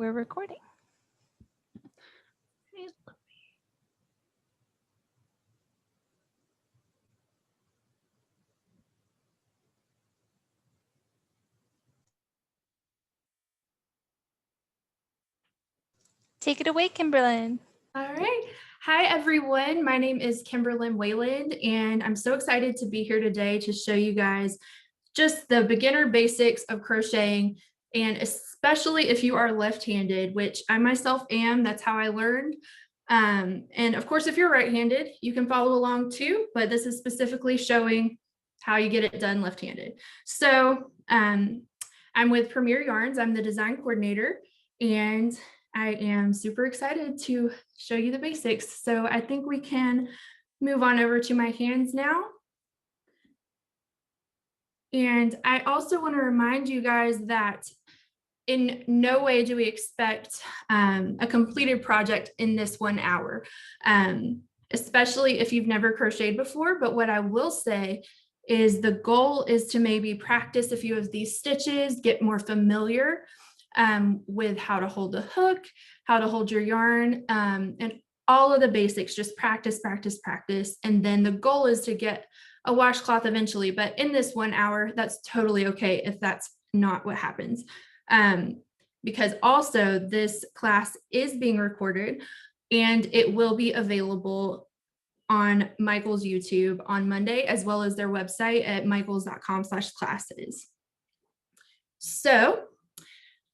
We're recording. Take it away, Kimberlyn. All right. Hi, everyone. My name is Kimberlyn Wayland, and I'm so excited to be here today to show you guys just the beginner basics of crocheting, and especially if you are left-handed, which I myself am. That's how I learned. And of course, if you're right-handed, you can follow along too, but this is specifically showing how you get it done left-handed. So I'm with Premier Yarns. I'm the design coordinator, and I am super excited to show you the basics. So I think we can move on over to my hands now. And I also want to remind you guys that in no way do we expect a completed project in this 1 hour, especially if you've never crocheted before. But what I will say is the goal is to maybe practice a few of these stitches, get more familiar with how to hold the hook, how to hold your yarn, and all of the basics. Just practice, practice, practice. And then the goal is to get a washcloth eventually. But in this 1 hour, that's totally okay if that's not what happens. Because also this class is being recorded and it will be available on Michael's YouTube on Monday, as well as their website at michaels.com/classes. So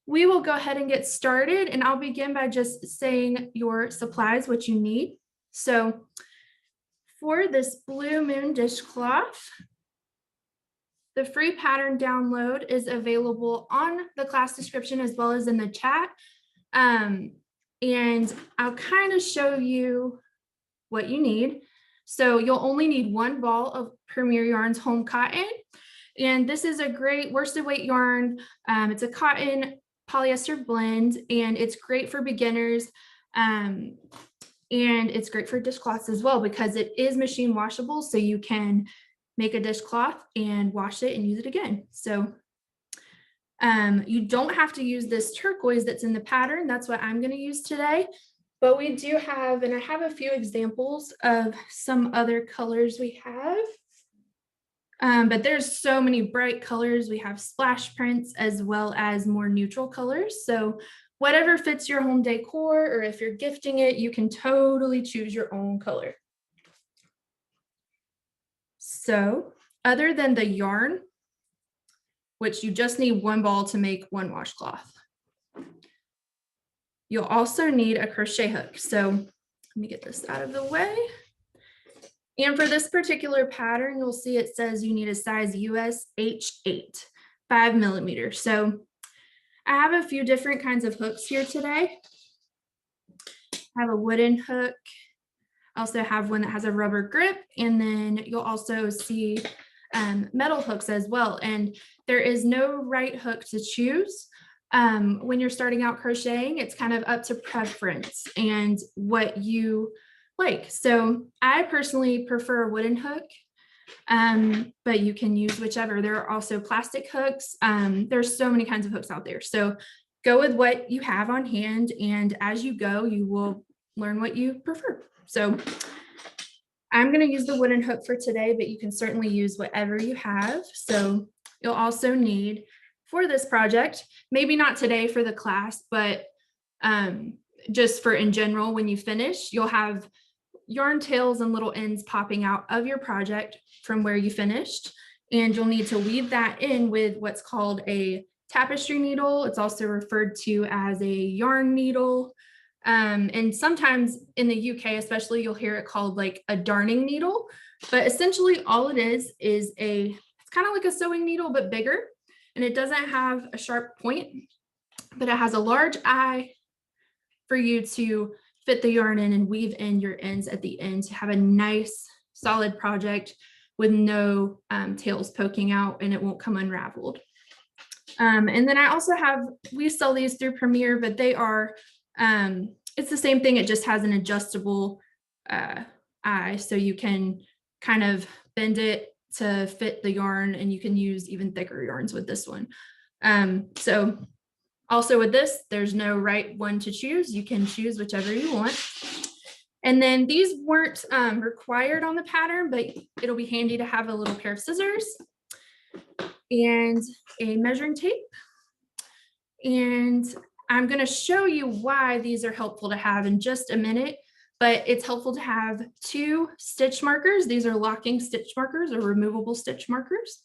we will go ahead and get started, and I'll begin by just saying your supplies, what you need. So for this Blue Moon dishcloth, the free pattern download is available on the class description as well as in the chat. And I'll kind of show you what you need. So you'll only need 1 ball of Premier Yarns Home Cotton. And this is a great worsted weight yarn. It's a cotton polyester blend, and it's great for beginners. And it's great for dishcloths as well because it is machine washable. So you can make a dishcloth and wash it and use it again. So you don't have to use this turquoise that's in the pattern. That's what I'm going to use today. But we do have, and I have a few examples of some other colors we have. But there's so many bright colors. We have splash prints as well as more neutral colors. So whatever fits your home decor, or if you're gifting it, you can totally choose your own color. So other than the yarn, which you just need 1 ball to make 1 washcloth, you'll also need a crochet hook. So let me get this out of the way. And for this particular pattern, you'll see it says you need a size US H8, 5 millimeters. So I have a few different kinds of hooks here today. I have a wooden hook. I also have one that has a rubber grip, and then you'll also see metal hooks as well. And there is no right hook to choose. When you're starting out crocheting, it's kind of up to preference and what you like. So I personally prefer a wooden hook, but you can use whichever. There are also plastic hooks. There's so many kinds of hooks out there. So go with what you have on hand, and as you go, you will learn what you prefer. So I'm going to use the wooden hook for today, but you can certainly use whatever you have. So you'll also need, for this project, maybe not today for the class, but just for in general, when you finish, you'll have yarn tails and little ends popping out of your project from where you finished. And you'll need to weave that in with what's called a tapestry needle. It's also referred to as a yarn needle. And sometimes in the UK, especially, you'll hear it called like a darning needle. But essentially all it is it's kind of like a sewing needle, but bigger. And it doesn't have a sharp point, but it has a large eye for you to fit the yarn in and weave in your ends at the end to have a nice solid project with no tails poking out, and it won't come unraveled. And then I also have, we sell these through Premier, but they are, it's the same thing. It just has an adjustable eye, so you can kind of bend it to fit the yarn, and you can use even thicker yarns with this one. So Also with this, there's no right one to choose. You can choose whichever you want. And then these weren't required on the pattern, but it'll be handy to have a little pair of scissors and a measuring tape. And I'm going to show you why these are helpful to have in just a minute, but it's helpful to have 2 stitch markers. These are locking stitch markers or removable stitch markers.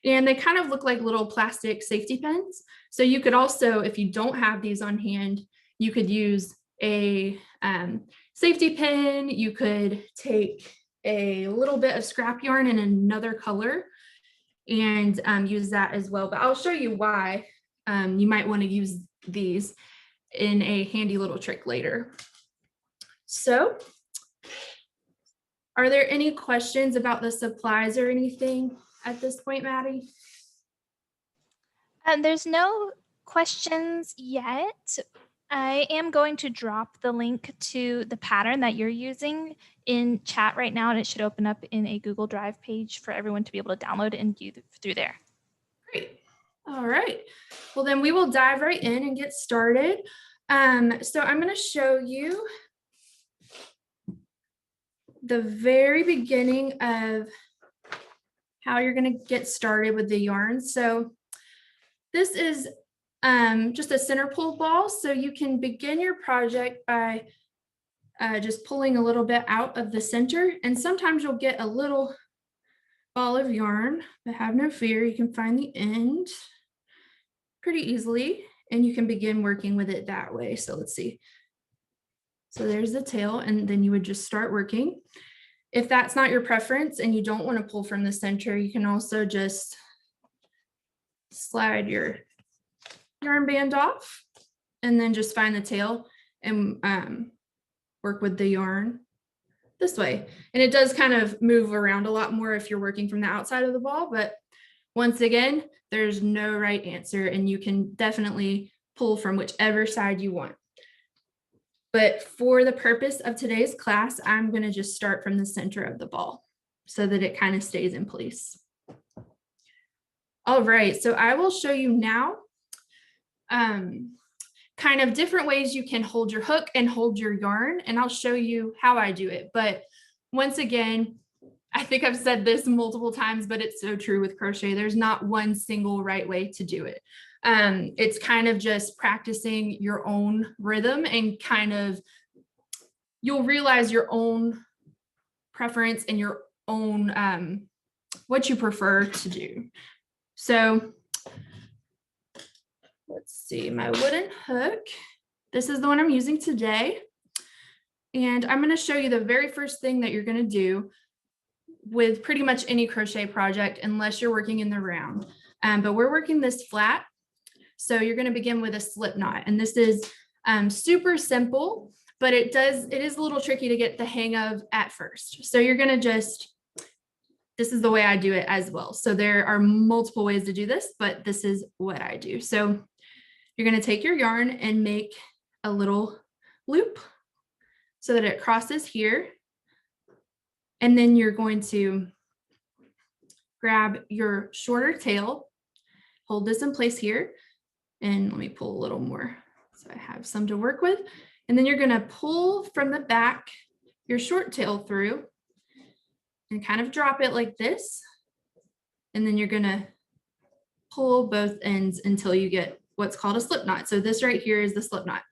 And they kind of look like little plastic safety pins. So you could also, if you don't have these on hand, you could use a safety pin. You could take a little bit of scrap yarn in another color and use that as well. But I'll show you why you might want to use these in a handy little trick later. So, are there any questions about the supplies or anything at this point, Maddie? There's no questions yet. I am going to drop the link to the pattern that you're using in chat right now, and it should open up in a Google Drive page for everyone to be able to download and view through there. Great. All right. Well, then we will dive right in and get started. So I'm going to show you the very beginning of how you're going to get started with the yarn. So this is just a center pull ball. So you can begin your project by just pulling a little bit out of the center. And sometimes you'll get a little ball of yarn, but have no fear, you can find the end pretty easily and you can begin working with it that way. So let's see. So there's the tail, and then you would just start working. If that's not your preference and you don't want to pull from the center, you can also just slide your yarn band off and then just find the tail and work with the yarn this way. And it does kind of move around a lot more if you're working from the outside of the ball, but once again, there's no right answer and you can definitely pull from whichever side you want. But for the purpose of today's class, I'm going to just start from the center of the ball so that it kind of stays in place. All right, so I will show you now kind of different ways you can hold your hook and hold your yarn, and I'll show you how I do it. But once again, I think I've said this multiple times, but it's so true with crochet. There's not one single right way to do it. It's kind of just practicing your own rhythm and kind of you'll realize your own preference and your own what you prefer to do. So let's see, my wooden hook. This is the one I'm using today. And I'm going to show you the very first thing that you're going to do with pretty much any crochet project, unless you're working in the round. But we're working this flat. So you're going to begin with a slip knot. And this is super simple, but it is a little tricky to get the hang of at first. So you're going to just, this is the way I do it as well. So there are multiple ways to do this, but this is what I do. So you're going to take your yarn and make a little loop so that it crosses here. And then you're going to grab your shorter tail, hold this in place here, and let me pull a little more so I have some to work with. And then you're going to pull from the back your short tail through and kind of drop it like this. And then you're going to pull both ends until you get what's called a slip knot. So this right here is the slip knot.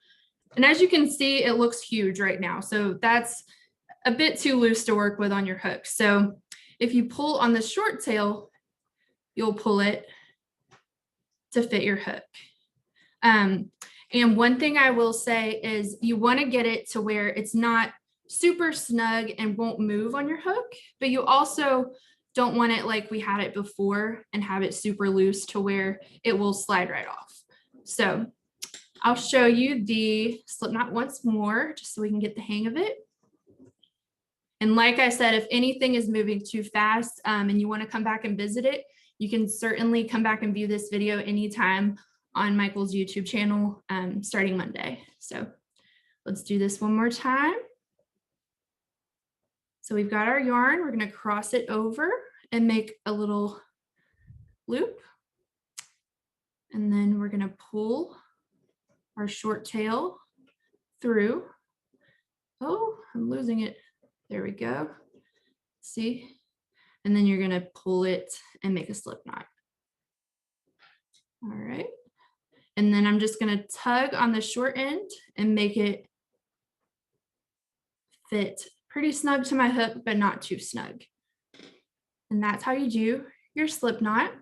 And as you can see, it looks huge right now. So that's a bit too loose to work with on your hook. So if you pull on the short tail, you'll pull it to fit your hook. And one thing I will say is you want to get it to where it's not super snug and won't move on your hook, but you also don't want it like we had it before and have it super loose to where it will slide right off. So I'll show you the slip knot once more, just so we can get the hang of it. And like I said, if anything is moving too fast and you want to come back and visit it, you can certainly come back and view this video anytime on Michael's YouTube channel starting Monday. So let's do this one more time. So we've got our yarn, we're going to cross it over and make a little loop. And then we're going to pull our short tail through. Oh, I'm losing it. There we go. See? And then you're going to pull it and make a slip knot. All right. And then I'm just going to tug on the short end and make it fit pretty snug to my hook, but not too snug. And that's how you do your slip knot.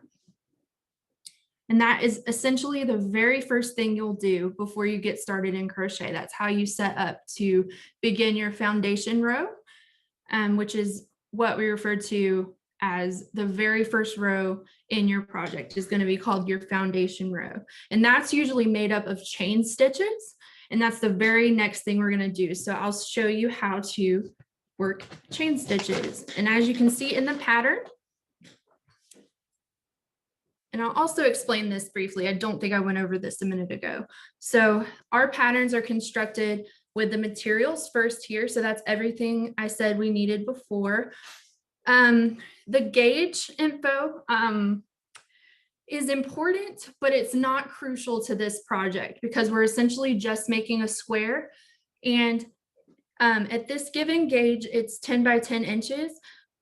And that is essentially the very first thing you'll do before you get started in crochet. That's how you set up to begin your foundation row, which is what we refer to as the very first row in your project is going to be called your foundation row. And that's usually made up of chain stitches. And that's the very next thing we're going to do. So I'll show you how to work chain stitches. And as you can see in the pattern, and I'll also explain this briefly. I don't think I went over this a minute ago. So our patterns are constructed with the materials first here. So that's everything I said we needed before. The gauge info is important, but it's not crucial to this project because we're essentially just making a square. And at this given gauge, it's 10 by 10 inches,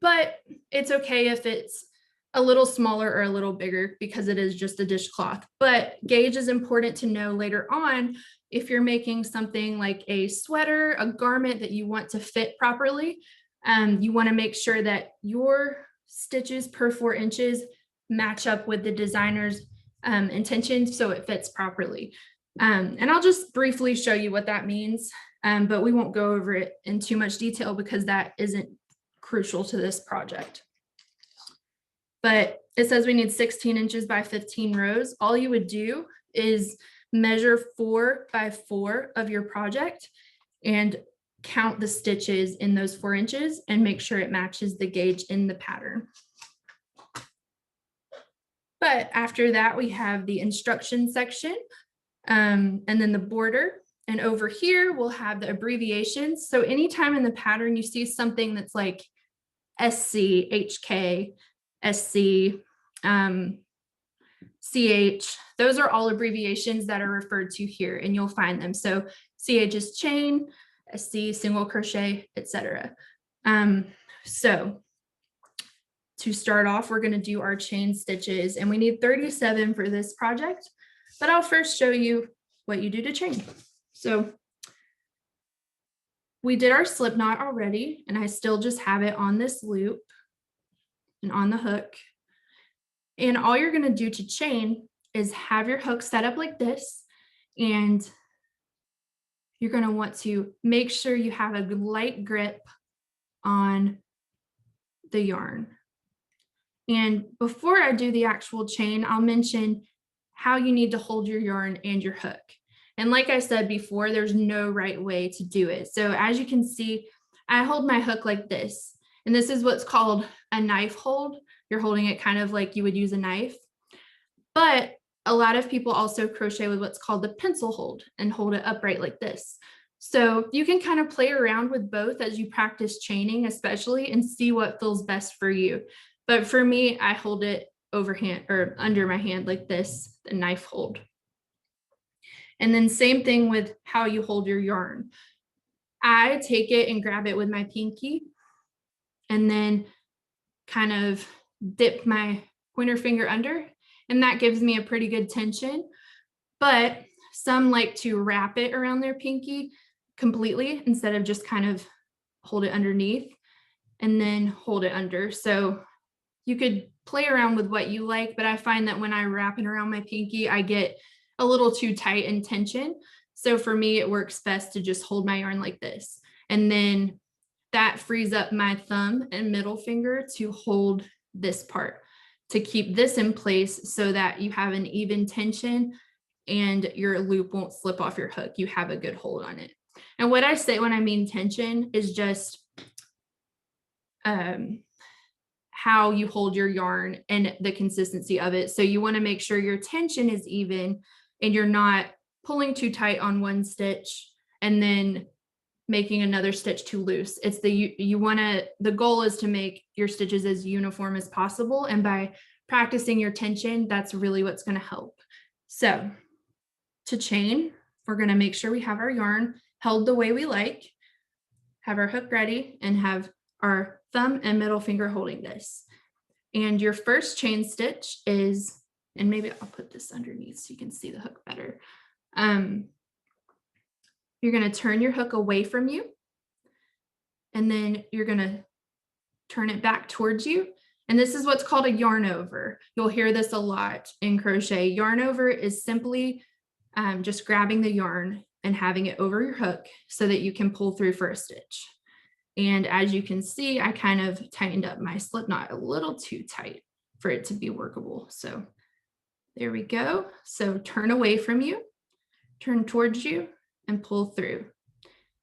but it's okay if it's a little smaller or a little bigger because it is just a dishcloth. But gauge is important to know later on if you're making something like a sweater, a garment that you want to fit properly. You want to make sure that your stitches per 4 inches match up with the designer's intentions so it fits properly. And I'll just briefly show you what that means, but we won't go over it in too much detail because that isn't crucial to this project. But it says we need 16 inches by 15 rows. All you would do is measure 4 by 4 of your project and count the stitches in those 4 inches and make sure it matches the gauge in the pattern. But after that, we have the instruction section and then the border. And over here, we'll have the abbreviations. So anytime in the pattern you see something that's like SC, HK, SC, CH, those are all abbreviations that are referred to here, and you'll find them. So CH is chain, SC, single crochet, etc. So to start off, we're going to do our chain stitches, and we need 37 for this project, but I'll first show you what you do to chain. So we did our slip knot already, and I still just have it on this loop and on the hook. And all you're going to do to chain is have your hook set up like this, and you're going to want to make sure you have a light grip on the yarn. And before I do the actual chain, I'll mention how you need to hold your yarn and your hook. And like I said before, there's no right way to do it. So as you can see, I hold my hook like this, and this is what's called a knife hold. You're holding it kind of like you would use a knife. But a lot of people also crochet with what's called the pencil hold and hold it upright like this. So you can kind of play around with both as you practice chaining, especially, and see what feels best for you. But for me, I hold it overhand or under my hand like this, the knife hold. And then same thing with how you hold your yarn. I take it and grab it with my pinky and then kind of dip my pointer finger under, and that gives me a pretty good tension. But some like to wrap it around their pinky completely instead of just kind of hold it underneath and then hold it under. So you could play around with what you like, but I find that when I wrap it around my pinky, I get a little too tight in tension. So for me, it works best to just hold my yarn like this. And then that frees up my thumb and middle finger to hold this part, to keep this in place so that you have an even tension and your loop won't slip off your hook. You have a good hold on it. And what I say when I mean tension is just how you hold your yarn and the consistency of it. So you want to make sure your tension is even and you're not pulling too tight on one stitch and then making another stitch too loose. It's the goal is to make your stitches as uniform as possible. And by practicing your tension, that's really what's going to help. So to chain we're going to make sure we have our yarn held the way we like, have our hook ready, and have our thumb and middle finger holding this. And your first chain stitch is, and maybe I'll put this underneath so you can see the hook better. You're going to turn your hook away from you, and then you're going to turn it back towards you. And this is what's called a yarn over. You'll hear this a lot in crochet. Yarn over is simply just grabbing the yarn and having it over your hook so that you can pull through for a stitch. And as you can see, I kind of tightened up my slip knot a little too tight for it to be workable. So there we go. So turn away from you, turn towards you, and pull through.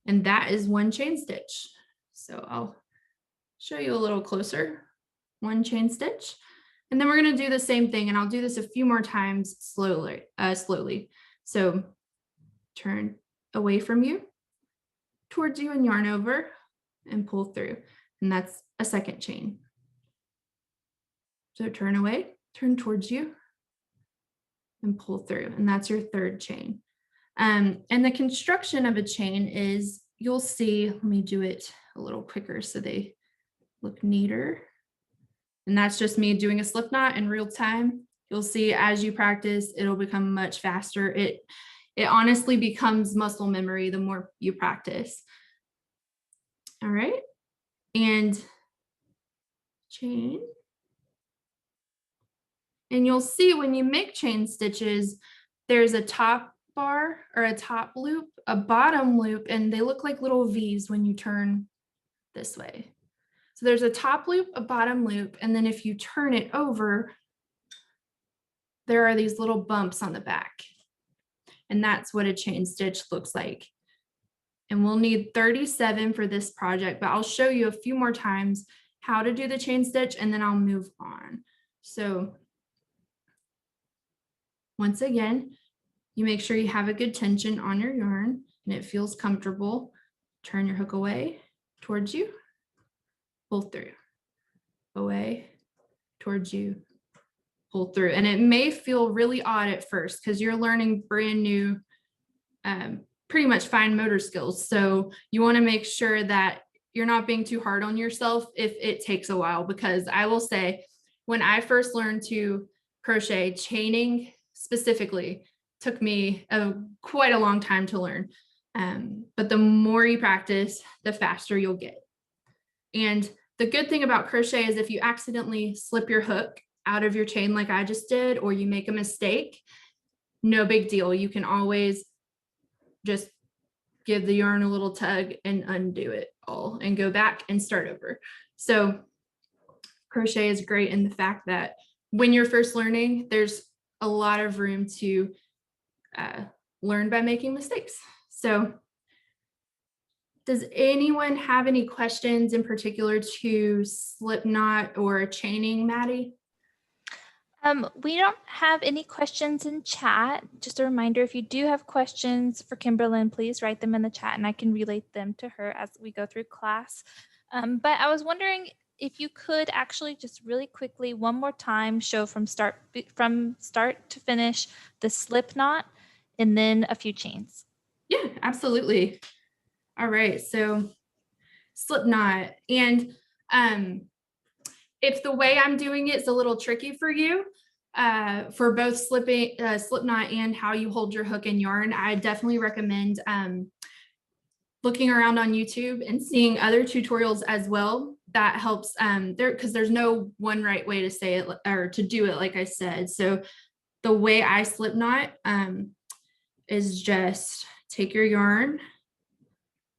And that is one chain stitch. So I'll show you a little closer. One chain stitch. And then we're going to do the same thing, and I'll do this a few more times slowly. So turn away from you, towards you, and yarn over, and pull through. And that's a second chain. So turn away, turn towards you, and pull through. And that's your third chain. And the construction of a chain is, you'll see, let me do it a little quicker so they look neater. And that's just me doing a slip knot in real time. You'll see as you practice, it'll become much faster. It honestly becomes muscle memory the more you practice. All right. And chain. And you'll see when you make chain stitches, there's a top bar or a top loop, a bottom loop, and they look like little V's when you turn this way. So there's a top loop, a bottom loop, and then if you turn it over, there are these little bumps on the back. And that's what a chain stitch looks like. And we'll need 37 for this project, but I'll show you a few more times how to do the chain stitch, and then I'll move on. So once again, you make sure you have a good tension on your yarn and it feels comfortable. Turn your hook away towards you, pull through, away, towards you, pull through. And it may feel really odd at first because you're learning brand new, pretty much fine motor skills. So you want to make sure that you're not being too hard on yourself if it takes a while, because I will say, when I first learned to crochet, chaining specifically took me quite a long time to learn. But the more you practice, the faster you'll get. And the good thing about crochet is if you accidentally slip your hook out of your chain like I just did, or you make a mistake, no big deal. You can always just give the yarn a little tug and undo it all and go back and start over. So crochet is great in the fact that when you're first learning, there's a lot of room to learn by making mistakes. So does anyone have any questions in particular to slip knot or chaining, Maddie? We don't have any questions in chat. Just a reminder, if you do have questions for Kimberlyn, please write them in the chat and I can relay them to her as we go through class. But I was wondering if you could actually just really quickly one more time show from start to finish the slip knot and then a few chains. Yeah, absolutely. All right, so slip knot. And if the way I'm doing it is a little tricky for you, for both slip knot and how you hold your hook and yarn, I definitely recommend looking around on YouTube and seeing other tutorials as well. That helps because there's no one right way to say it or to do it, like I said. So the way I slip knot is just take your yarn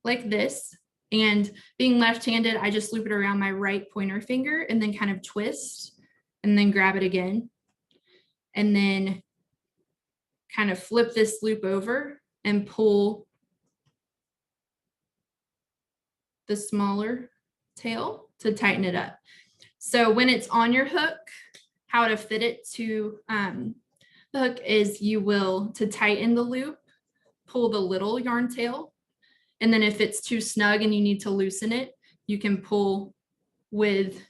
like this, and being left-handed, I just loop it around my right pointer finger and then kind of twist and then grab it again. And then kind of flip this loop over and pull the smaller tail to tighten it up. So when it's on your hook, how to fit it to the hook is you will, to tighten the loop, pull the little yarn tail. And then if it's too snug and you need to loosen it, you can pull with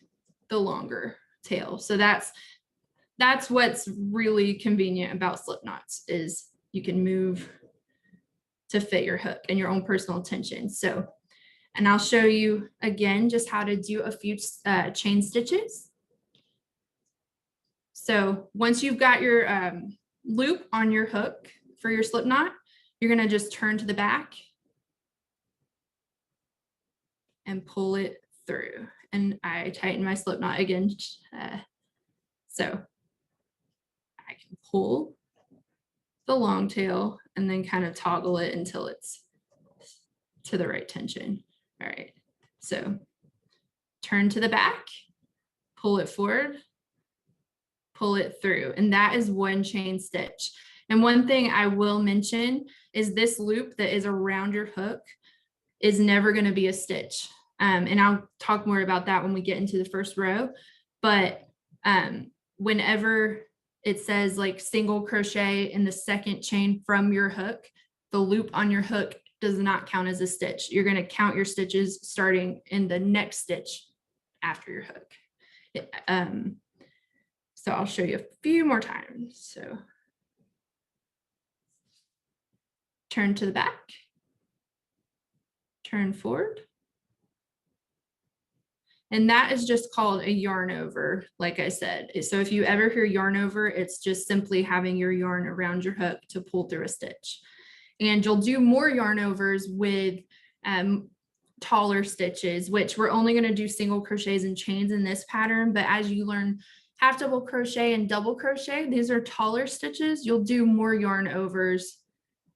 the longer tail. So that's what's really convenient about slip knots, is you can move to fit your hook and your own personal tension. So, and I'll show you again just how to do a few chain stitches. So once you've got your loop on your hook for your slip knot, you're going to just turn to the back and pull it through. And I tighten my slip knot again. So I can pull the long tail and then kind of toggle it until it's to the right tension. All right, so turn to the back, pull it forward, pull it through, and that is one chain stitch. And one thing I will mention is this loop that is around your hook is never going to be a stitch. And I'll talk more about that when we get into the first row. But whenever it says like single crochet in the second chain from your hook, the loop on your hook does not count as a stitch. You're going to count your stitches starting in the next stitch after your hook. So I'll show you a few more times. So turn to the back, turn forward. And that is just called a yarn over, like I said. So if you ever hear yarn over, it's just simply having your yarn around your hook to pull through a stitch. And you'll do more yarn overs with taller stitches, which we're only going to do single crochets and chains in this pattern. But as you learn half double crochet and double crochet, these are taller stitches. You'll do more yarn overs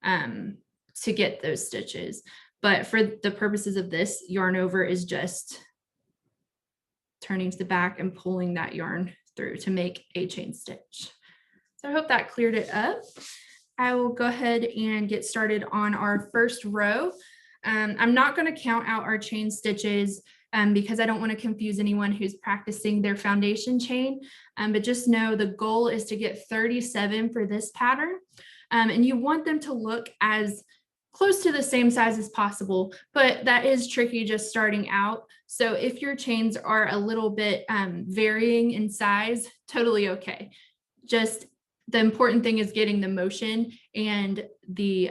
to get those stitches. But for the purposes of this, yarn over is just turning to the back and pulling that yarn through to make a chain stitch. So I hope that cleared it up. I will go ahead and get started on our first row. I'm not going to count out our chain stitches because I don't want to confuse anyone who's practicing their foundation chain. But just know the goal is to get 37 for this pattern. And you want them to look as close to the same size as possible, but that is tricky just starting out. So if your chains are a little bit varying in size, totally okay. Just the important thing is getting the motion and the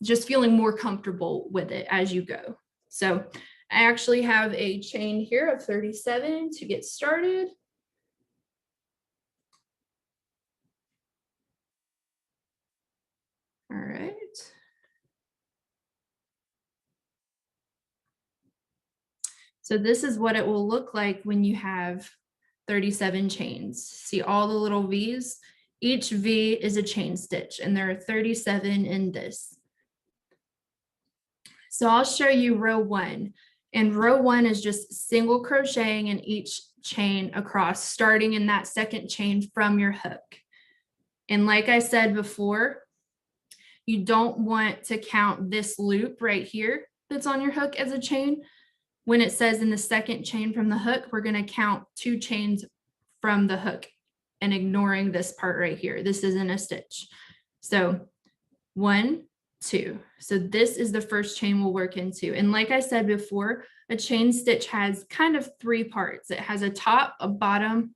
just feeling more comfortable with it as you go. So I actually have a chain here of 37 to get started. All right. So this is what it will look like when you have 37 chains. See all the little V's? Each V is a chain stitch, and there are 37 in this. So I'll show you row one. And row one is just single crocheting in each chain across, starting in that second chain from your hook. And like I said before, you don't want to count this loop right here that's on your hook as a chain. When it says in the second chain from the hook, we're going to count 2 chains from the hook and ignoring this part right here. This isn't a stitch. So 1, 2. So this is the first chain we'll work into. And like I said before, a chain stitch has kind of 3 parts. It has a top, a bottom,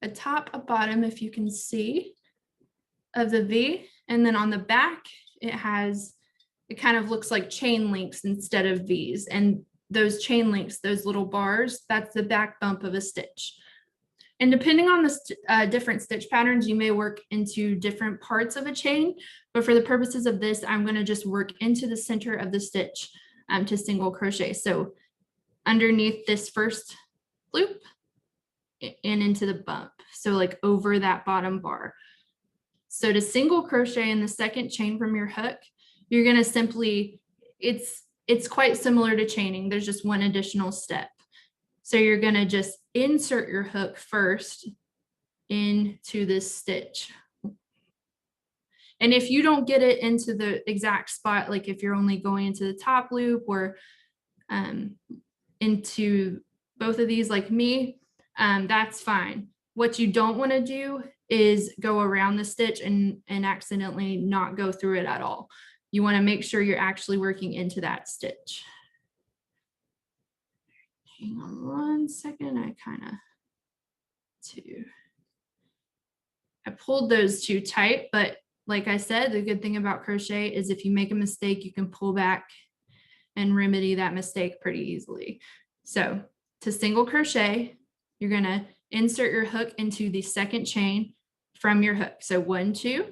a top, a bottom, if you can see, of the V. And then on the back, it kind of looks like chain links instead of V's. And those chain links, those little bars, that's the back bump of a stitch. And depending on the different stitch patterns, you may work into different parts of a chain, but for the purposes of this, I'm going to just work into the center of the stitch to single crochet. So underneath this first loop and into the bump. So like over that bottom bar. So to single crochet in the second chain from your hook, you're going to simply, it's quite similar to chaining. There's just one additional step. So you're going to just insert your hook first into this stitch. And if you don't get it into the exact spot, like if you're only going into the top loop or into both of these like me, that's fine. What you don't want to do is go around the stitch and accidentally not go through it at all. You want to make sure you're actually working into that stitch. Hang on one second. I pulled those too tight, but like I said, the good thing about crochet is if you make a mistake, you can pull back and remedy that mistake pretty easily. So to single crochet, you're going to insert your hook into the second chain from your hook. So 1, 2,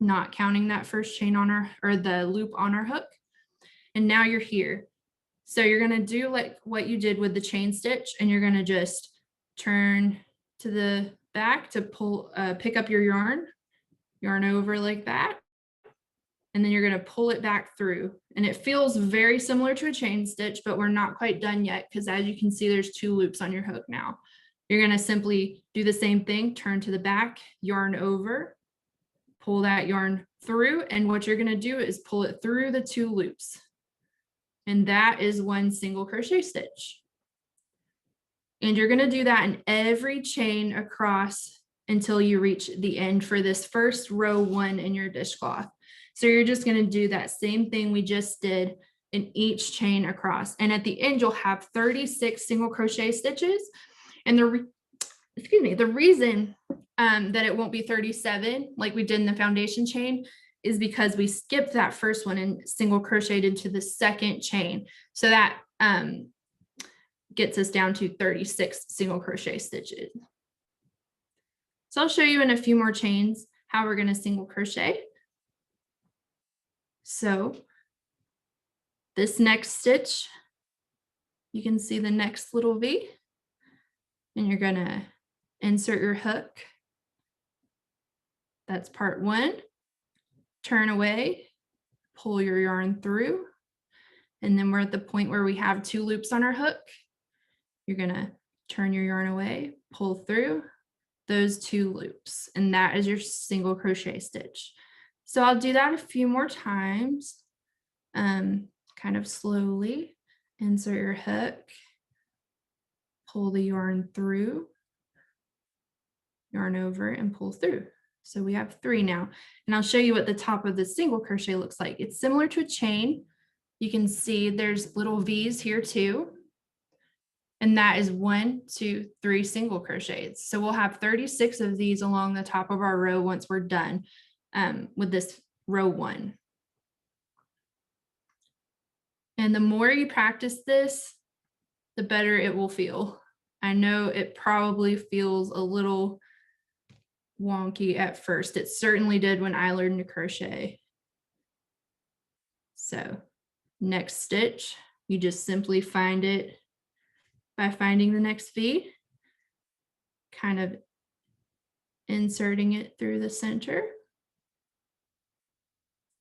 not counting that first chain on our, or the loop on our hook. And now you're here. So you're going to do like what you did with the chain stitch, and you're going to just turn to the back to pull, pick up your yarn over like that. And then you're going to pull it back through, and it feels very similar to a chain stitch, but we're not quite done yet, because as you can see, there's 2 loops on your hook now. You're going to simply do the same thing, turn to the back, yarn over, pull that yarn through, and what you're going to do is pull it through the 2 loops. And that is 1 single crochet stitch. And you're going to do that in every chain across until you reach the end for this first row 1 in your dishcloth. So you're just going to do that same thing we just did in each chain across. And at the end, you'll have 36 single crochet stitches. And the reason that it won't be 37 like we did in the foundation chain is because we skipped that first one and single crocheted into the second chain. So that gets us down to 36 single crochet stitches. So I'll show you in a few more chains how we're going to single crochet. So this next stitch, you can see the next little V, and you're going to insert your hook. That's part 1. Turn away, pull your yarn through, and then we're at the point where we have 2 loops on our hook. You're going to turn your yarn away, pull through those 2 loops, and that is your single crochet stitch. So I'll do that a few more times, kind of slowly. Insert your hook, pull the yarn through, yarn over, and pull through. So we have 3 now, and I'll show you what the top of the single crochet looks like. It's similar to a chain. You can see there's little V's here too. And that is 1, 2, 3 single crochets. So we'll have 36 of these along the top of our row once we're done with this row 1. And the more you practice this, the better it will feel. I know it probably feels a little wonky at first. It certainly did when I learned to crochet. So next stitch, you just simply find it by finding the next V, kind of inserting it through the center,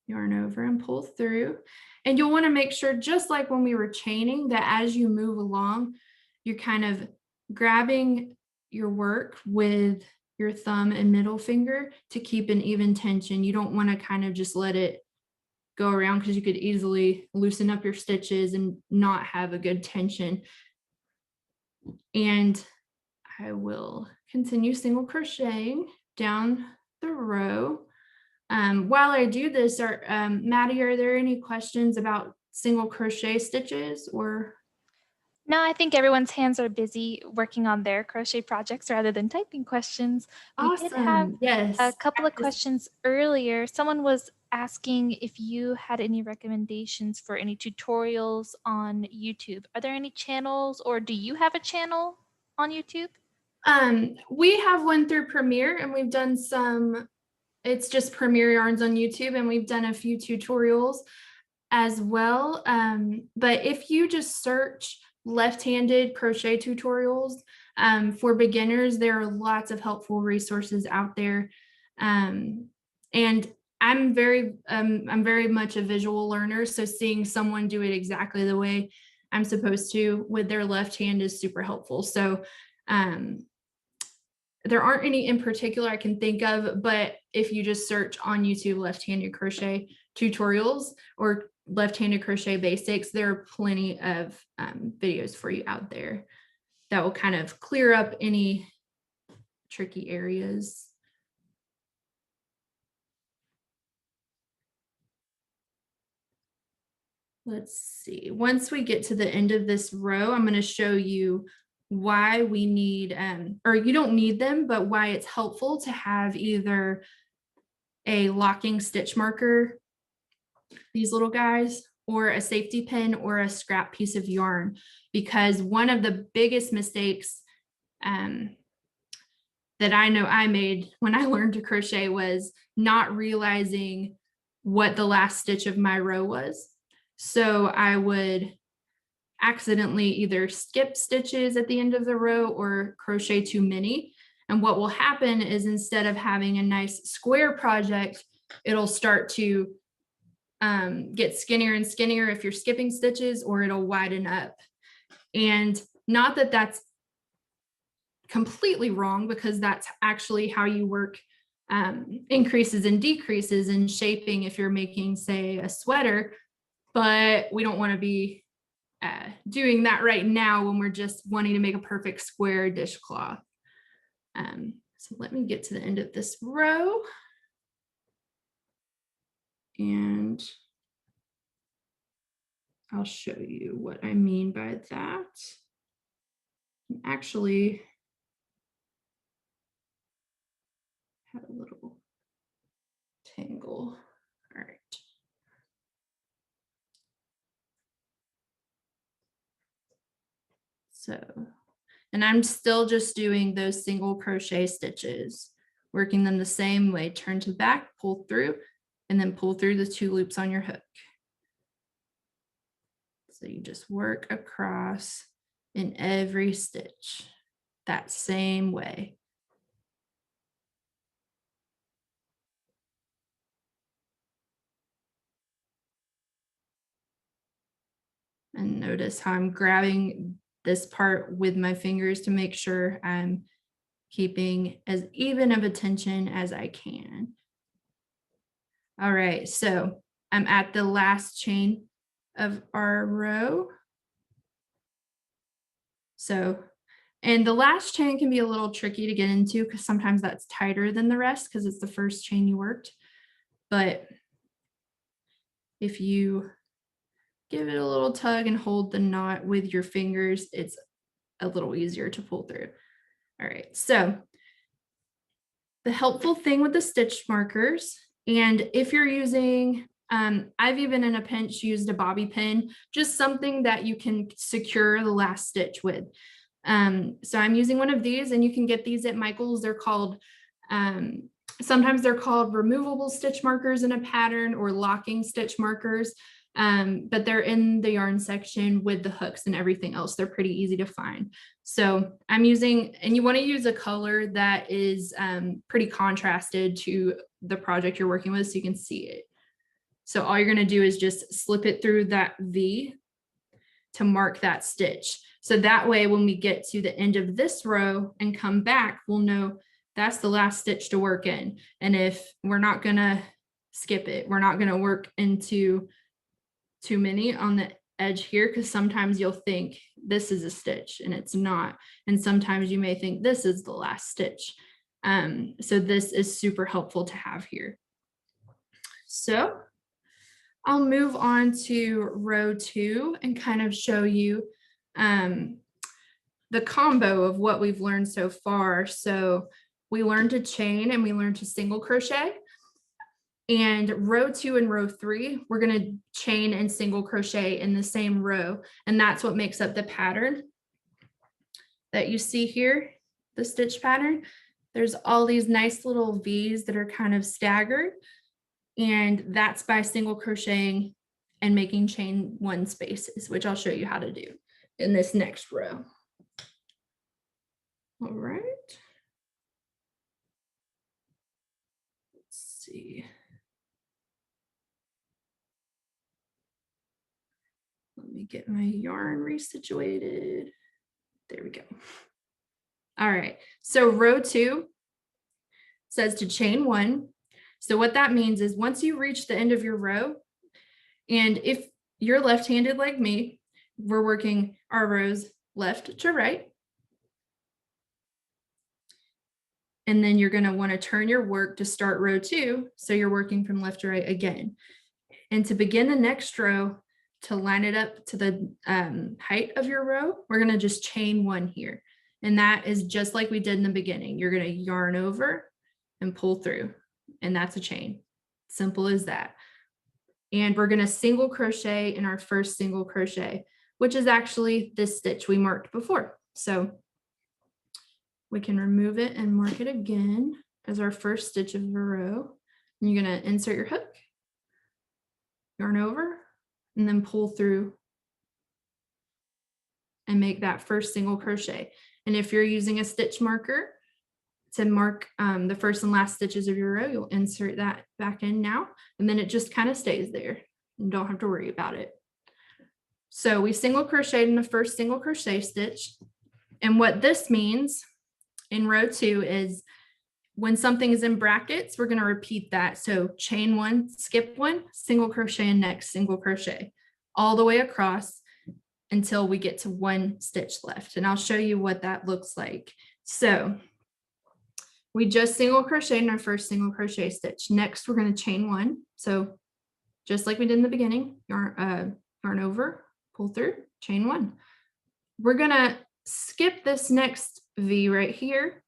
yarn over and pull through. And you'll want to make sure, just like when we were chaining, that as you move along, you're kind of grabbing your work with your thumb and middle finger to keep an even tension. You don't want to kind of just let it go around, because you could easily loosen up your stitches and not have a good tension. And I will continue single crocheting down the row. While I do this, Maddie, are there any questions about single crochet stitches or? No, I think everyone's hands are busy working on their crochet projects rather than typing questions. We did have Yes. a couple of questions earlier. Someone was asking if you had any recommendations for any tutorials on YouTube. Are there any channels, or do you have a channel on YouTube? We have one through Premiere, and we've done some, it's just Premiere Yarns on YouTube, and we've done a few tutorials as well. But if you just search left-handed crochet tutorials for beginners, there are lots of helpful resources out there. And I'm very much a visual learner, so seeing someone do it exactly the way I'm supposed to with their left hand is super helpful. So there aren't any in particular I can think of, but if you just search on YouTube left-handed crochet tutorials or left-handed crochet basics, there are plenty of videos for you out there that will kind of clear up any tricky areas. Let's see, once we get to the end of this row, I'm going to show you why we need, or you don't need them, but why it's helpful to have either a locking stitch marker, these little guys, or a safety pin or a scrap piece of yarn, because one of the biggest mistakes that I know I made when I learned to crochet was not realizing what the last stitch of my row was. So I would accidentally either skip stitches at the end of the row or crochet too many. And what will happen is, instead of having a nice square project, it'll start to get skinnier and skinnier if you're skipping stitches, or it'll widen up. And not that that's completely wrong, because that's actually how you work increases and decreases in shaping if you're making, say, a sweater. But we don't want to be doing that right now when we're just wanting to make a perfect square dishcloth. So let me get to the end of this row. And I'll show you what I mean by that. Actually, had a little tangle. All right. So, and I'm still just doing those single crochet stitches, working them the same way: turn to back, pull through, and then pull through the 2 loops on your hook. So you just work across in every stitch that same way. And notice how I'm grabbing this part with my fingers to make sure I'm keeping as even of a tension as I can. All right, so I'm at the last chain of our row. So, and the last chain can be a little tricky to get into, because sometimes that's tighter than the rest because it's the first chain you worked. But if you give it a little tug and hold the knot with your fingers, it's a little easier to pull through. All right, so the helpful thing with the stitch markers, and if you're using, I've even in a pinch used a bobby pin, just something that you can secure the last stitch with. So I'm using one of these, and you can get these at Michael's. They're called, sometimes they're called removable stitch markers in a pattern, or locking stitch markers. But they're in the yarn section with the hooks and everything else. They're pretty easy to find. So I'm using, and you want to use a color that is pretty contrasted to the project you're working with so you can see it. So all you're going to do is just slip it through that V to mark that stitch. So that way, when we get to the end of this row and come back, we'll know that's the last stitch to work in. And if we're not going to skip it, we're not going to work into too many on the edge here, because sometimes you'll think this is a stitch and it's not. And sometimes you may think this is the last stitch. So this is super helpful to have here. So I'll move on to row 2 and kind of show you the combo of what we've learned so far. So we learned to chain and we learned to single crochet. And row 2 and row 3, we're going to chain and single crochet in the same row. And that's what makes up the pattern that you see here, the stitch pattern. There's all these nice little V's that are kind of staggered. And that's by single crocheting and making chain 1 spaces, which I'll show you how to do in this next row. All right. Let's see. Let me get my yarn resituated. There we go. All right, so row 2 says to chain 1. So what that means is, once you reach the end of your row, and if you're left-handed like me, we're working our rows left to right. And then you're going to want to turn your work to start row 2. So you're working from left to right again. And to begin the next row, to line it up to the height of your row, we're going to just chain 1 here. And that is just like we did in the beginning. You're going to yarn over and pull through, and that's a chain. Simple as that. And we're going to single crochet in our first single crochet, which is actually this stitch we marked before. So we can remove it and mark it again as our first stitch of the row. And you're going to insert your hook, yarn over, and then pull through and make that first single crochet. And if you're using a stitch marker to mark the first and last stitches of your row, you'll insert that back in now, and then it just kind of stays there. You don't have to worry about it. So we single crocheted in the first single crochet stitch. And what this means in row 2 is when something is in brackets, we're going to repeat that. So chain 1, skip 1, single crochet, and next single crochet all the way across until we get to 1 stitch left. And I'll show you what that looks like. So we just single crocheted in our first single crochet stitch. Next, we're going to chain 1. So just like we did in the beginning, yarn over, pull through, chain 1. We're going to skip this next V right here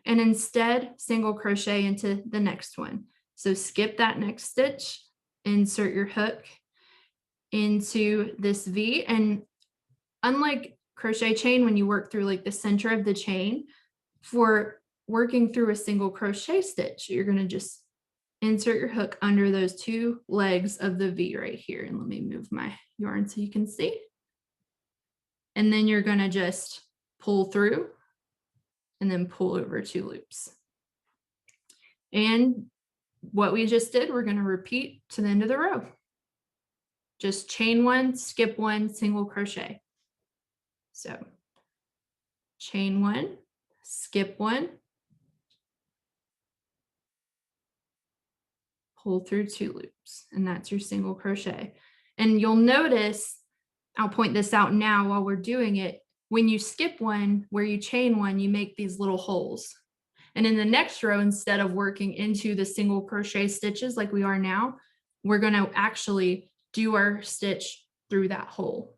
and instead single crochet into the next one. So skip that next stitch, insert your hook into this V. And unlike crochet chain, when you work through like the center of the chain, for working through a single crochet stitch, you're going to just insert your hook under those 2 legs of the V right here. And let me move my yarn so you can see. And then you're going to just pull through and then pull over 2 loops. And what we just did, we're going to repeat to the end of the row. Just chain 1, skip 1, single crochet. So chain 1, skip 1, pull through 2 loops, and that's your single crochet. And you'll notice, I'll point this out now while we're doing it, when you skip 1, where you chain 1, you make these little holes. And in the next row, instead of working into the single crochet stitches like we are now, we're going to actually do our stitch through that hole.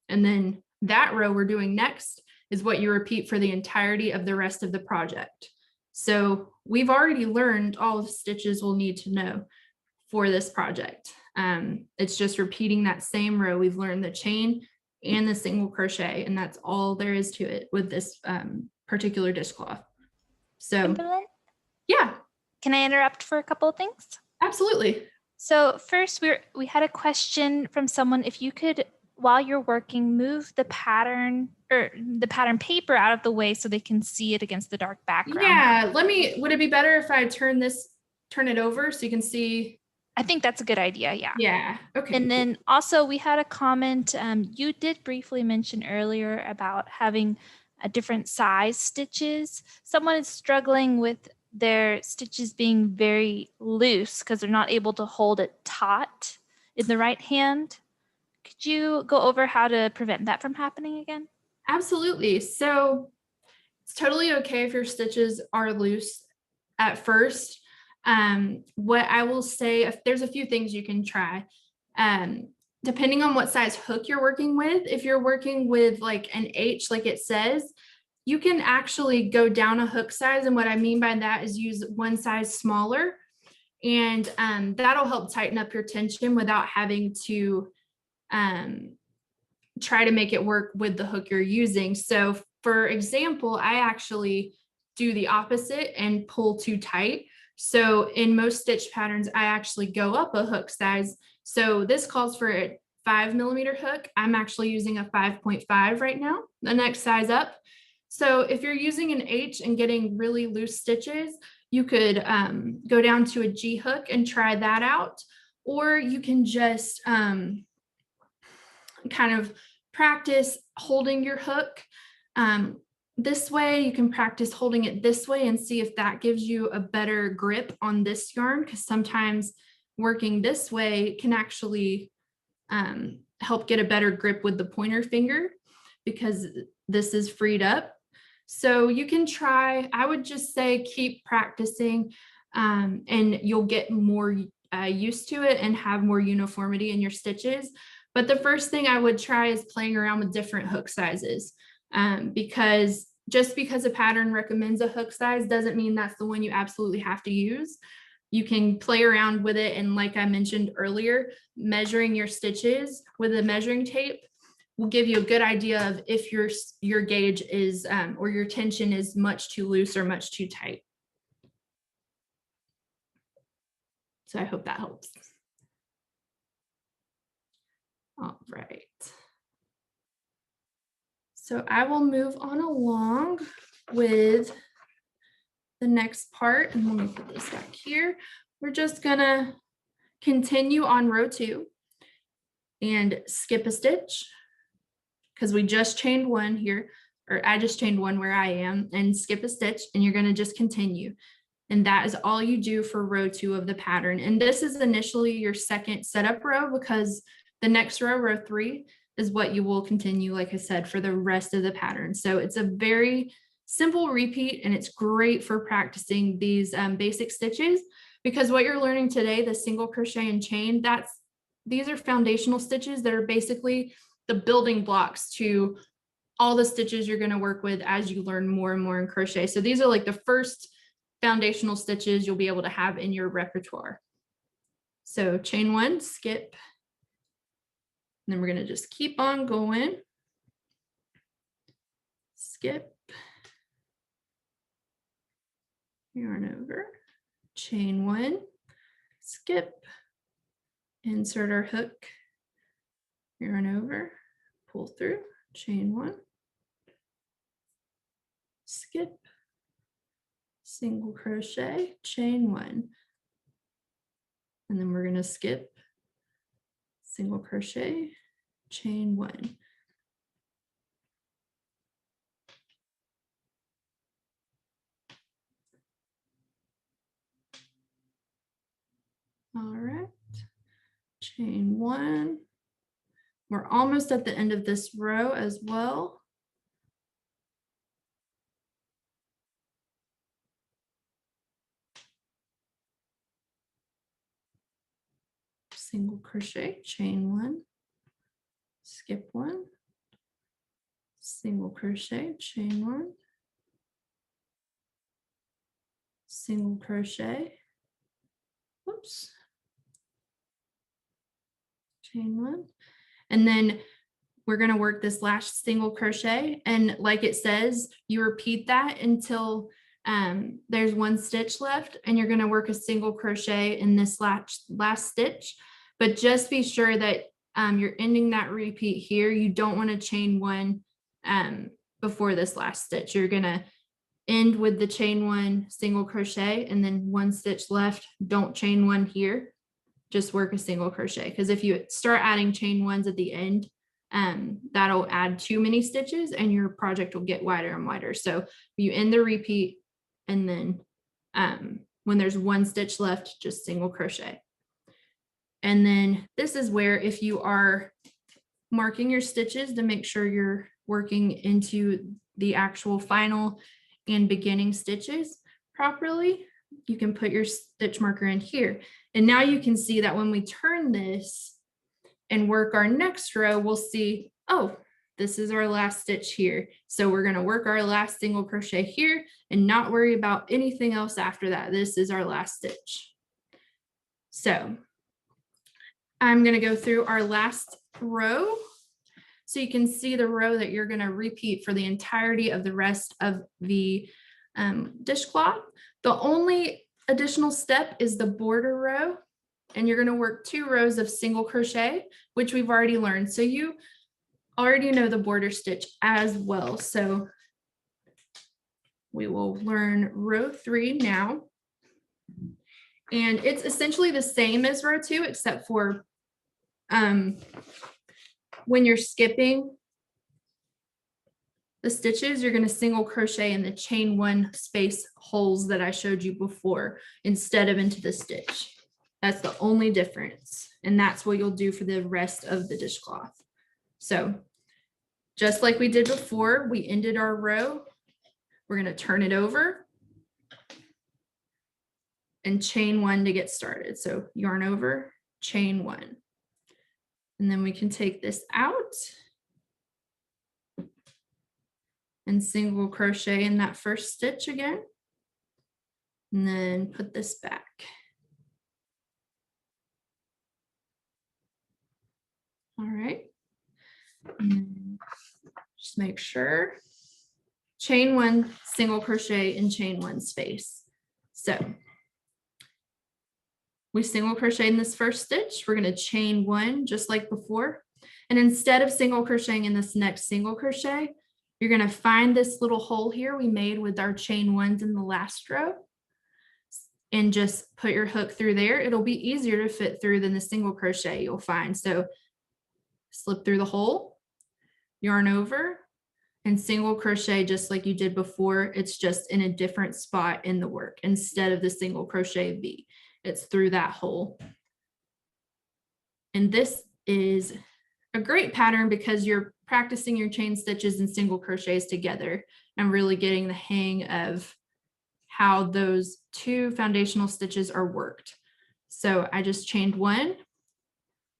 And then that row we're doing next is what you repeat for the entirety of the rest of the project. So we've already learned all the stitches we'll need to know for this project. It's just repeating that same row. We've learned the chain and the single crochet, and that's all there is to it with this particular dishcloth. So Kimberly? Yeah. Can I interrupt for a couple of things? Absolutely. So first, we had a question from someone. If you could, while you're working, move the pattern or the pattern paper out of the way so they can see it against the dark background. Yeah, would it be better if I turn it over so you can see? I think that's a good idea. Yeah. Yeah. Okay. And then also we had a comment. You did briefly mention earlier about having a different size stitches. Someone is struggling with their stitches being very loose because they're not able to hold it taut in the right hand. Could you go over how to prevent that from happening again? Absolutely. So it's totally okay if your stitches are loose at first. What I will say, if there's a few things you can try, depending on what size hook you're working with. If you're working with like an H, like it says, you can actually go down a hook size. And what I mean by that is use one size smaller, and that'll help tighten up your tension without having to try to make it work with the hook you're using. So for example, I actually do the opposite and pull too tight. So in most stitch patterns, I actually go up a hook size. So this calls for a 5mm hook. I'm actually using a 5.5 right now, the next size up. So if you're using an H and getting really loose stitches, you could go down to a G hook and try that out. Or you can just kind of practice holding your hook this way. You can practice holding it this way and see if that gives you a better grip on this yarn, because sometimes working this way can actually help get a better grip with the pointer finger because this is freed up. So you can try, I would just say keep practicing and you'll get more used to it and have more uniformity in your stitches. But the first thing I would try is playing around with different hook sizes, because just because a pattern recommends a hook size doesn't mean that's the one you absolutely have to use. you can play around with it. And like I mentioned earlier, measuring your stitches with a measuring tape will give you a good idea of if your gauge is or your tension is much too loose or much too tight. So I hope that helps. All right. So I will move on along with the next part, and let me put this back here. We're just gonna continue on row 2 and skip a stitch because we just chained 1 here, or I just chained 1 where I am, and skip a stitch, and you're gonna just continue. And that is all you do for row 2 of the pattern. And this is initially your second setup row because the next row, row 3, is what you will continue, like I said, for the rest of the pattern. So it's a very simple repeat, and it's great for practicing these basic stitches because what you're learning today, the single crochet and chain, these are foundational stitches that are basically the building blocks to all the stitches you're going to work with as you learn more and more in crochet. So these are like the first foundational stitches you'll be able to have in your repertoire. So chain 1, skip, and then we're going to just keep on going. Skip, yarn over, chain 1, skip, insert our hook, yarn over, pull through, chain 1, skip, single crochet, chain 1, and then we're going to skip, single crochet, chain 1. All right, chain 1. We're almost at the end of this row as well. Single crochet, chain 1, skip 1, single crochet, chain 1, single crochet, whoops, chain 1, and then we're going to work this last single crochet, and like it says, you repeat that until there's 1 stitch left, and you're going to work a single crochet in this last stitch, but just be sure that you're ending that repeat here. You don't want to chain 1 before this last stitch. You're going to end with the chain 1 single crochet and then 1 stitch left. Don't chain 1 here, just work a single crochet, because if you start adding chain 1s at the end, that'll add too many stitches and your project will get wider and wider. So you end the repeat, and then when there's 1 stitch left, just single crochet. And then this is where, if you are marking your stitches to make sure you're working into the actual final and beginning stitches properly, you can put your stitch marker in here. And now you can see that when we turn this and work our next row, we'll see, oh, this is our last stitch here. So we're going to work our last single crochet here and not worry about anything else after that. This is our last stitch. So I'm going to go through our last row so you can see the row that you're going to repeat for the entirety of the rest of the dishcloth. The only additional step is the border row, and you're going to work 2 rows of single crochet, which we've already learned. So you already know the border stitch as well. So we will learn row 3 now. And it's essentially the same as row 2, except for when you're skipping the stitches, you're going to single crochet in the chain 1 space holes that I showed you before instead of into the stitch. That's the only difference. And that's what you'll do for the rest of the dishcloth. So just like we did before, we ended our row. We're going to turn it over and chain 1 to get started. So yarn over, chain 1. And then we can take this out and single crochet in that first stitch again. And then put this back. And just make sure. Chain one, single crochet, and chain one space. So we single crochet in this first stitch. We're going to chain one just like before. And instead of single crocheting in this next single crochet, you're going to find this little hole here we made with our chain ones in the last row and just put your hook through there. It'll be easier to fit through than the single crochet you'll find. So slip through the hole, yarn over, and single crochet just like you did before. It's just in a different spot in the work. Instead of the single crochet V, it's through that hole. And this is a great pattern because you're practicing your chain stitches and single crochets together and really getting the hang of how those two foundational stitches are worked. So I just chained one. I'm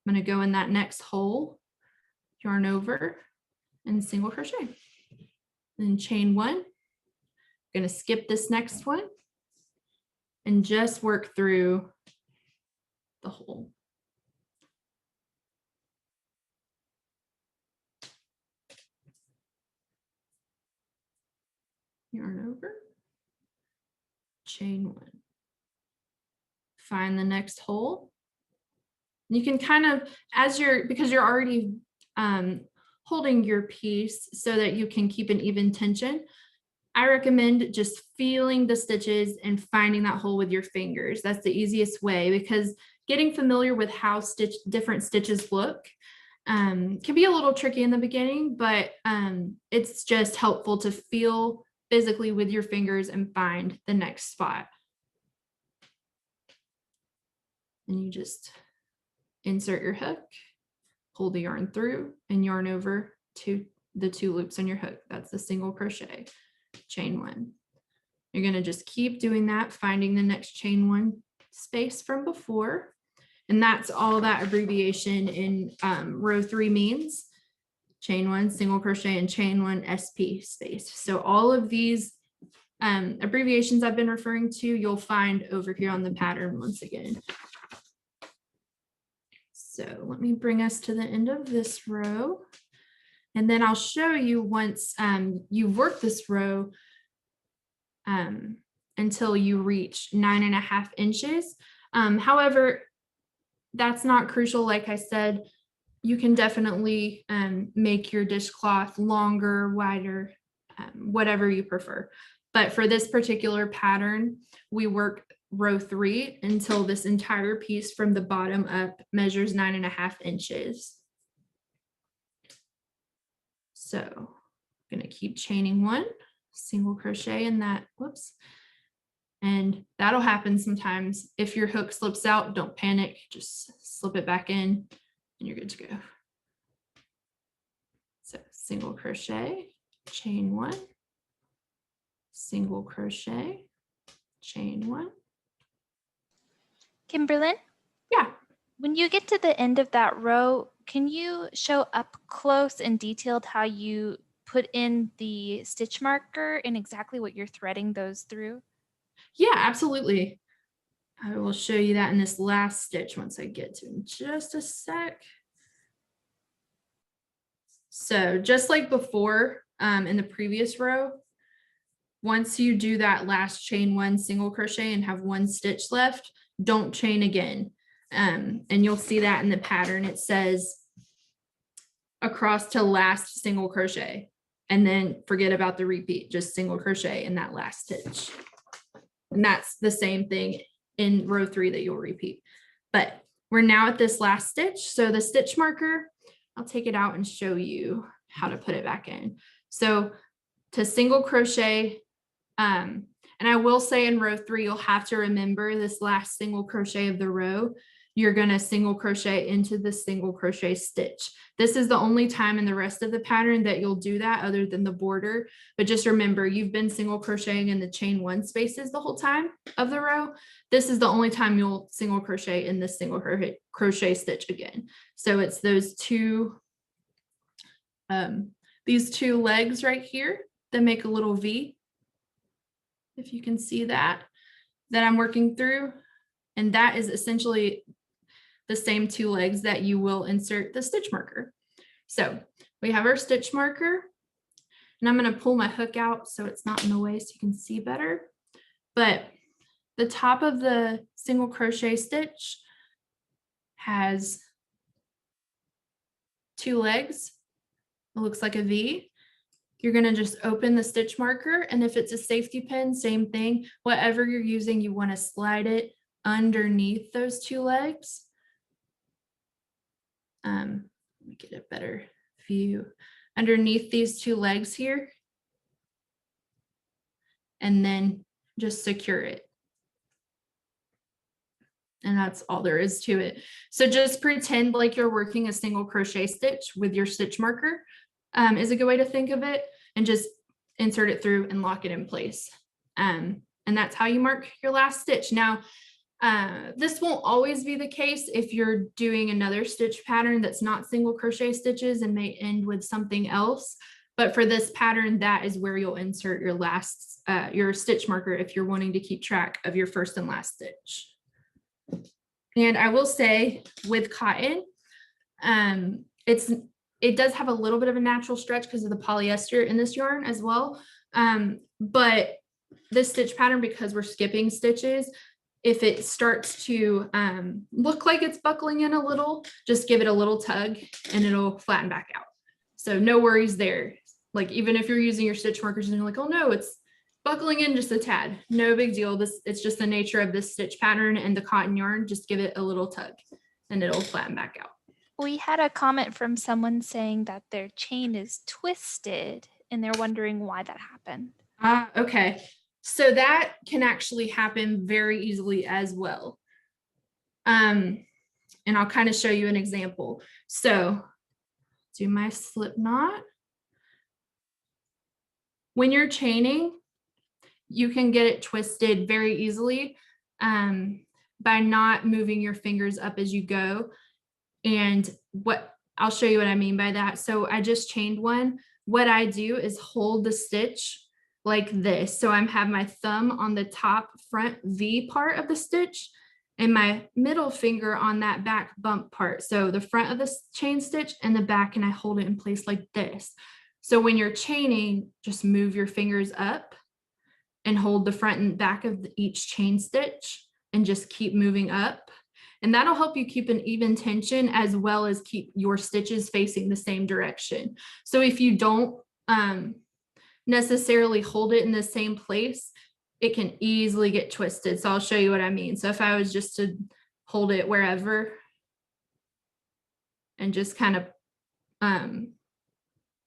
going to go in that next hole, yarn over, and single crochet. Then chain one. I'm going to skip this next one and just work through the hole. Yarn over, chain one. Find the next hole. You can kind of, because you're already holding your piece so that you can keep an even tension, I recommend just feeling the stitches and finding that hole with your fingers. That's the easiest way, because getting familiar with how different stitches look can be a little tricky in the beginning, but it's just helpful to feel physically with your fingers and find the next spot. And you just insert your hook, pull the yarn through, and yarn over to the two loops on your hook. That's the single crochet, chain one. You're going to just keep doing that, finding the next chain one space from before. And that's all that abbreviation in row 3 means. Chain one, single crochet, and chain one SP space. So all of these abbreviations I've been referring to, you'll find over here on the pattern once again. So let me bring us to the end of this row. And then I'll show you once you've worked this row until you reach 9.5 inches. However, that's not crucial. Like I said, you can definitely make your dishcloth longer, wider, whatever you prefer. But for this particular pattern, we work row 3 until this entire piece from the bottom up measures 9.5 inches. So I'm going to keep chaining one, single crochet in that, whoops. And that'll happen sometimes. If your hook slips out, don't panic, just slip it back in and you're good to go. So single crochet, chain one, single crochet, chain one. Kimberlyn? Yeah. When you get to the end of that row, can you show up close and detailed how you put in the stitch marker and exactly what you're threading those through? Yeah, absolutely. I will show you that in this last stitch once I get to it in just a sec. So just like before in the previous row, once you do that last chain one single crochet and have one stitch left, don't chain again. And you'll see that in the pattern. It says across to last single crochet, and then forget about the repeat, just single crochet in that last stitch. And that's the same thing in row 3 that you'll repeat. But we're now at this last stitch. So the stitch marker, I'll take it out and show you how to put it back in. So to single crochet, and I will say in row 3, you'll have to remember this last single crochet of the row. You're going to single crochet into the single crochet stitch. This is the only time in the rest of the pattern that you'll do that other than the border. But just remember, you've been single crocheting in the chain one spaces the whole time of the row. This is the only time you'll single crochet in the single crochet stitch again. So it's those two, these two legs right here that make a little V. If you can see that I'm working through. And that is essentially the same two legs that you will insert the stitch marker. So we have our stitch marker, and I'm going to pull my hook out so it's not in the way so you can see better. But the top of the single crochet stitch has 2 legs. It looks like a V. You're going to just open the stitch marker, and if it's a safety pin, same thing. Whatever you're using, you want to slide it underneath those 2 legs. Let me get a better view. Underneath these 2 legs here, and then just secure it. And that's all there is to it. So just pretend like you're working a single crochet stitch with your stitch marker is a good way to think of it, and just insert it through and lock it in place. And that's how you mark your last stitch. Now, this won't always be the case if you're doing another stitch pattern that's not single crochet stitches and may end with something else. But for this pattern, that is where you'll insert your last, your stitch marker if you're wanting to keep track of your first and last stitch. And I will say with cotton, it does have a little bit of a natural stretch because of the polyester in this yarn as well. But this stitch pattern, because we're skipping stitches, if it starts to look like it's buckling in a little, just give it a little tug and it'll flatten back out. So no worries there. Like even if you're using your stitch markers and you're like, oh no, it's buckling in just a tad, no big deal. It's just the nature of this stitch pattern and the cotton yarn. Just give it a little tug and it'll flatten back out. We had a comment from someone saying that their chain is twisted and they're wondering why that happened. Okay. So that can actually happen very easily as well. And I'll kind of show you an example. So do my slip knot. When you're chaining, you can get it twisted very easily by not moving your fingers up as you go. And I'll show you what I mean by that. So I just chained one. What I do is hold the stitch like this. So I have my thumb on the top front V part of the stitch and my middle finger on that back bump part. So the front of the chain stitch and the back, and I hold it in place like this. So when you're chaining, just move your fingers up and hold the front and back of each chain stitch and just keep moving up. And that'll help you keep an even tension as well as keep your stitches facing the same direction. So if you don't necessarily hold it in the same place, it can easily get twisted. So I'll show you what I mean. So if I was just to hold it wherever and just kind of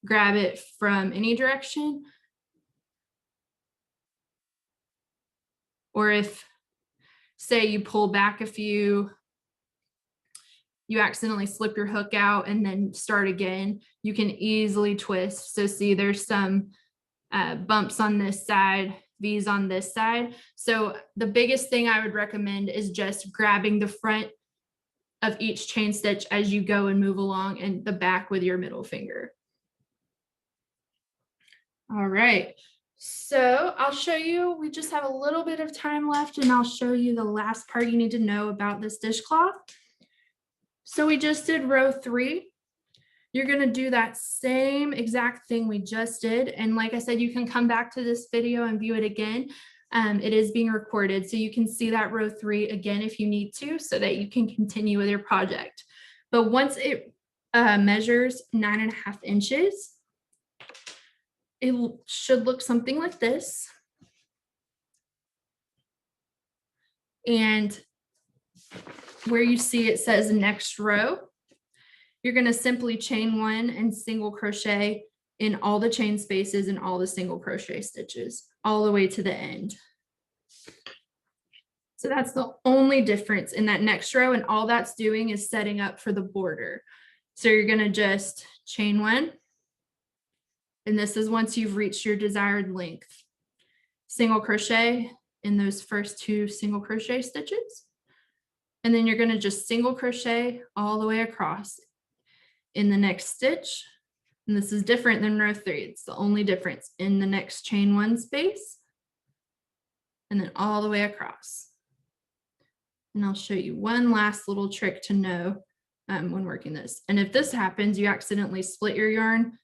grab it from any direction, or if say you pull back a few, you accidentally slip your hook out and then start again, you can easily twist. So see, there's some bumps on this side, V's on this side. So the biggest thing I would recommend is just grabbing the front of each chain stitch as you go and move along, and the back with your middle finger. All right, so I'll show you, we just have a little bit of time left, and I'll show you the last part you need to know about this dishcloth. So we just did row 3. You're going to do that same exact thing we just did. And like I said, you can come back to this video and view it again. It is being recorded, so you can see that row 3 again if you need to, so that you can continue with your project. But once it measures 9.5 inches, it should look something like this. And where you see it says next row, you're going to simply chain 1 and single crochet in all the chain spaces and all the single crochet stitches all the way to the end. So that's the only difference in that next row, and all that's doing is setting up for the border. So you're going to just chain 1, and this is once you've reached your desired length. Single crochet in those first 2 single crochet stitches, and then you're going to just single crochet all the way across in the next stitch. And this is different than row 3. It's the only difference in the next chain 1 space, and then all the way across. And I'll show you one last little trick to know when working this. And if this happens, you accidentally split your yarn,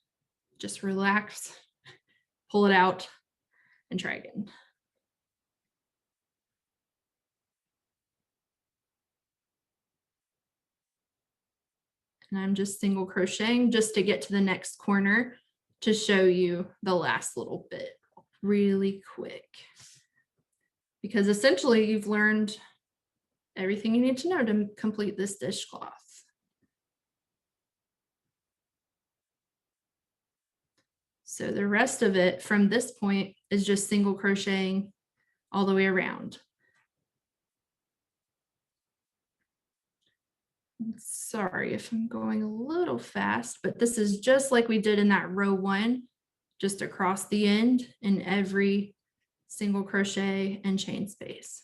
just relax, pull it out, and try again. And I'm just single crocheting just to get to the next corner to show you the last little bit really quick. Because essentially you've learned everything you need to know to complete this dishcloth. So the rest of it from this point is just single crocheting all the way around. Sorry if I'm going a little fast, but this is just like we did in that row 1, just across the end in every single crochet and chain space.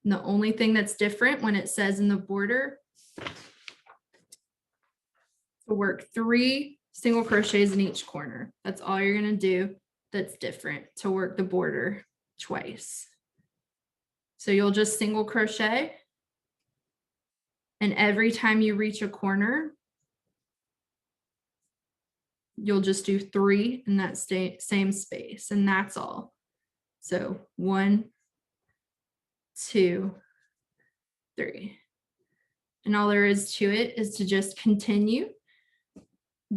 And the only thing that's different when it says in the border to work 3 single crochets in each corner. That's all you're going to do. That's different to work the border twice. So you'll just single crochet, and every time you reach a corner, you'll just do 3 in that same space, and that's all. So 1, 2, 3. And all there is to it is to just continue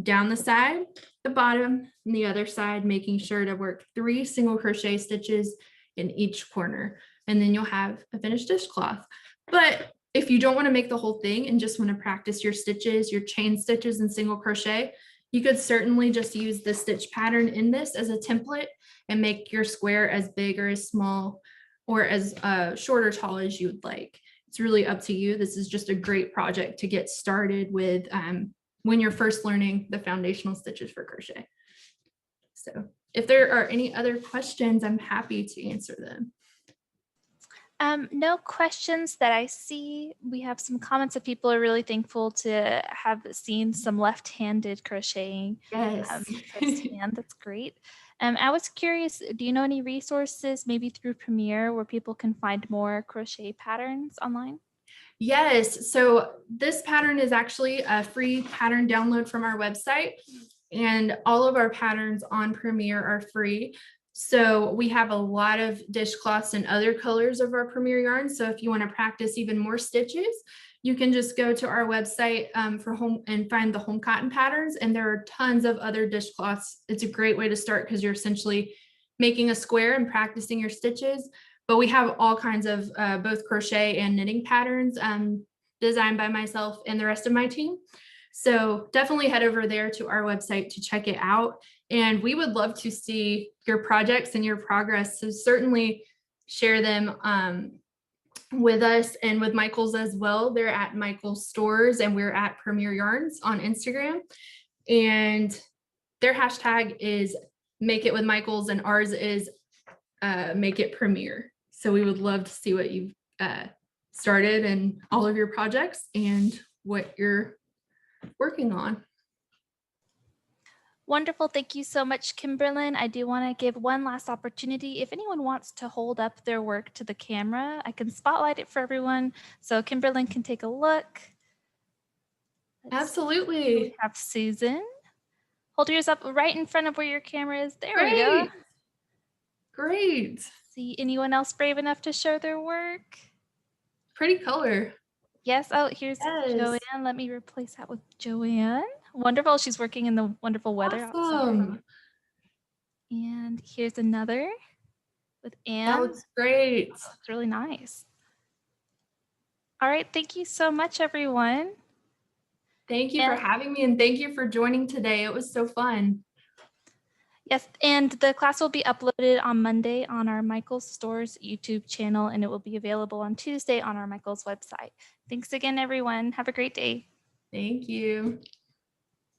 down the side, the bottom, and the other side, making sure to work 3 single crochet stitches in each corner, and then you'll have a finished dishcloth. But if you don't want to make the whole thing and just want to practice your stitches, your chain stitches and single crochet, you could certainly just use the stitch pattern in this as a template and make your square as big or as small or as short or tall as you would like. It's really up to you. This is just a great project to get started with when you're first learning the foundational stitches for crochet. So if there are any other questions, I'm happy to answer them. No questions that I see. We have some comments that people are really thankful to have seen some left-handed crocheting. Yes. Firsthand. That's great. I was curious, do you know any resources, maybe through Premiere, where people can find more crochet patterns online? Yes. So this pattern is actually a free pattern download from our website, and all of our patterns on Premiere are free. So we have a lot of dishcloths and other colors of our Premiere yarn. So if you want to practice even more stitches, you can just go to our website for home and find the home cotton patterns. And there are tons of other dishcloths. It's a great way to start because you're essentially making a square and practicing your stitches. But we have all kinds of both crochet and knitting patterns designed by myself and the rest of my team. So definitely head over there to our website to check it out. And we would love to see your projects and your progress. So certainly share them with us and with Michael's as well. They're at Michael's Stores and we're at Premier Yarns on Instagram. And their hashtag is Make It With Michael's and ours is Make It Premier. So we would love to see what you've started and all of your projects and what you're working on. Wonderful. Thank you so much, Kimberlyn. I do want to give one last opportunity. If anyone wants to hold up their work to the camera, I can spotlight it for everyone. So Kimberlyn can take a look. Absolutely. We have Susan. Hold yours up right in front of where your camera is. There we go. Great. See anyone else brave enough to show their work? Pretty color. Yes. Oh, here's Joanne. Let me replace that with Joanne. Wonderful. She's working in the wonderful weather outside. And here's another with Anne. That looks great. It's really nice. All right. Thank you so much, everyone. Thank you for having me, and thank you for joining today. It was so fun. Yes, and the class will be uploaded on Monday on our Michael's Stores YouTube channel, and it will be available on Tuesday on our Michael's website. Thanks again, everyone. Have a great day. Thank you.